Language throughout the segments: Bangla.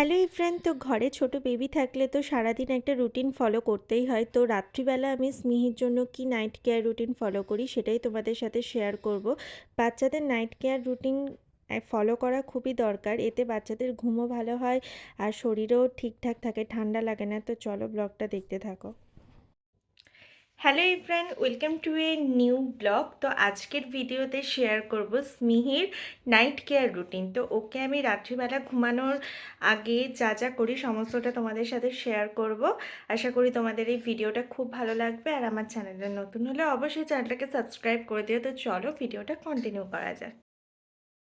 Hello everyone. তো ঘরে ছোট বেবি থাকলে তো সারাদিন একটা রুটিন ফলো করতেই হয়। তো রাত্রিবেলা আমি স্মিহির জন্য কি নাইট কেয়ার রুটিন ফলো করি সেটাই তোমাদের সাথে শেয়ার করব। বাচ্চাদের নাইট কেয়ার রুটিন ফলো করা খুবই দরকার, এতে বাচ্চাদের ঘুমও ভালো হয় আর শরীরও ঠিকঠাক থাকে, ঠান্ডা লাগে না। তো চলো ব্লগটা দেখতে থাকো। Hello everyone, welcome to a new blog. তো আজকের ভিডিওতে শেয়ার করব স্মিহির নাইট কেয়ার রুটিন। তো ওকে আমি রাত্রিবেলা ঘুমানোর আগে যা যা করি সমস্তটা তোমাদের সাথে শেয়ার করব। আশা করি তোমাদের এই ভিডিওটা খুব ভালো লাগবে, আর আমার চ্যানেলে নতুন হলে অবশ্যই চ্যানেলটাকে সাবস্ক্রাইব করে দিও। তো চলো ভিডিওটা কন্টিনিউ করা যাক।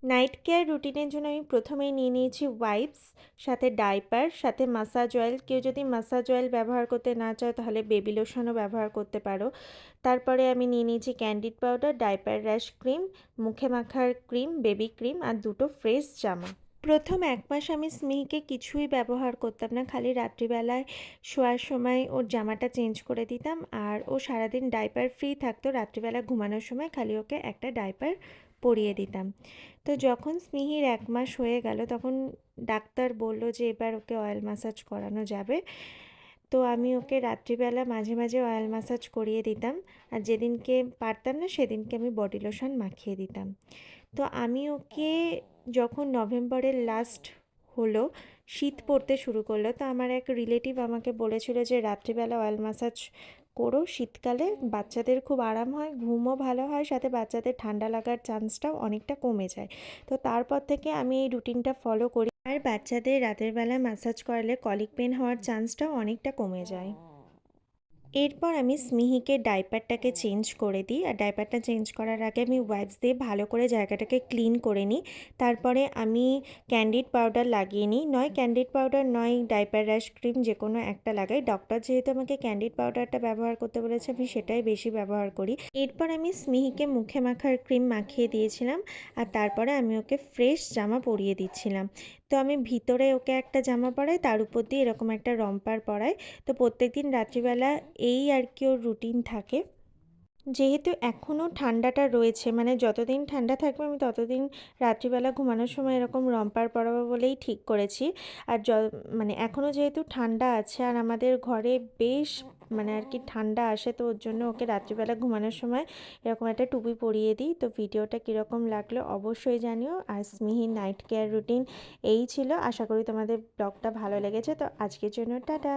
নাইট কেয়ার রুটিনের জন্য আমি প্রথমেই নিয়ে নিয়েছি ওয়াইপস, সাথে ডাইপার, সাথে মাসাজ অয়েল। কেউ যদি মাসাজ অয়েল ব্যবহার করতে না চায় তাহলে বেবি লোশনও ব্যবহার করতে পারো। তারপরে আমি নিয়ে নিয়েছি candid powder, diaper rash cream, মুখে মাখার ক্রিম, বেবি ক্রিম আর দুটো ফ্রেশ জামা। প্রথম 1 মাস আমি স্মিহিকে কিছুই ব্যবহার করতাম না, খালি রাত্রিবেলায় শোয়ার সময় ওর জামাটা চেঞ্জ করে দিতাম, আর ও সারাদিন ডাইপার ফ্রি থাকতো। রাত্রিবেলা ঘুমানোর সময় খালি ওকে একটা ডাইপার পরিয়ে দিতাম। তো যখন স্মিহির 1 মাস হয়ে গেল তখন ডাক্তার বলল যে এবার ওকে অয়েল ম্যাসাজ করানো যাবে। তো আমি ওকে রাত্রিবেলা মাঝে মাঝে অয়েল ম্যাসাজ করিয়ে দিতাম, আর যেদিনকে পারতাম না সেদিনকে আমি বডি লোশন মাখিয়ে দিতাম। তো আমি ওকে যখন নভেম্বরের লাস্ট হলো, শীত পড়তে শুরু করলো, তো আমার এক রিলেটিভ আমাকে বলেছিল যে রাত্রিবেলা অয়েল ম্যাসাজ করো, শীতকালে বাচ্চাদের খুব আরাম হয়, ঘুমও ভালো হয়, সাথে বাচ্চাদের ঠান্ডা লাগার চান্সটাও অনেকটা কমে যায়। তো তারপর থেকে আমি এই রুটিনটা ফলো করি, আর বাচ্চাদের রাতের বেলায় ম্যাসাজ করালে কলিক পেন হওয়ার চান্সটাও অনেকটা কমে যায়। এরপর আমি স্মিহিকে ডাইপারটাকে চেঞ্জ করে দিই, আর ডাইপারটা চেঞ্জ করার আগে আমি ওয়াইপস দিয়ে ভালো করে জায়গাটাকে ক্লিন করে নিই। তারপরে আমি ক্যান্ডিড পাউডার লাগিয়ে নিই, নয় ক্যান্ডিড পাউডার নয় ডাইপার র্যাশ ক্রিম, যে কোনো একটা লাগাই। ডক্টর যেহেতু আমাকে ক্যান্ডিড পাউডারটা ব্যবহার করতে বলেছে আমি সেটাই বেশি ব্যবহার করি। এরপর আমি স্মিহিকে মুখে মাখার ক্রিম মাখিয়ে দিয়েছিলাম, আর তারপরে আমি ওকে ফ্রেশ জামা পরিয়ে দিচ্ছিলাম। তো আমি ভিতরে ওকে একটা জামা পরাই, তার উপর দিয়ে এরকম একটা রম্পার পরাই। তো প্রত্যেকদিন রাত্রিবেলা এই আর কি ওর রুটিন থাকে। যেহেতু এখনও ঠান্ডাটা রয়েছে, মানে যতদিন ঠান্ডা থাকবে আমি ততদিন রাত্রিবেলা ঘুমানোর সময় এরকম রম্পার পরাবো বলেই ঠিক করেছি। আর মানে এখনও যেহেতু ঠান্ডা আছে আর আমাদের ঘরে বেশ মানে আর কি ঠান্ডা আসে, তো ওর জন্য ওকে রাত্রিবেলা ঘুমানোর সময় এরকম একটা টুপি পরিয়ে দিই। তো ভিডিওটা কীরকম লাগলো অবশ্যই জানিও। আর স্মিহির নাইট কেয়ার রুটিন এই ছিল। আশা করি তোমাদের ব্লগটা ভালো লেগেছে। তো আজকের জন্য টাটা।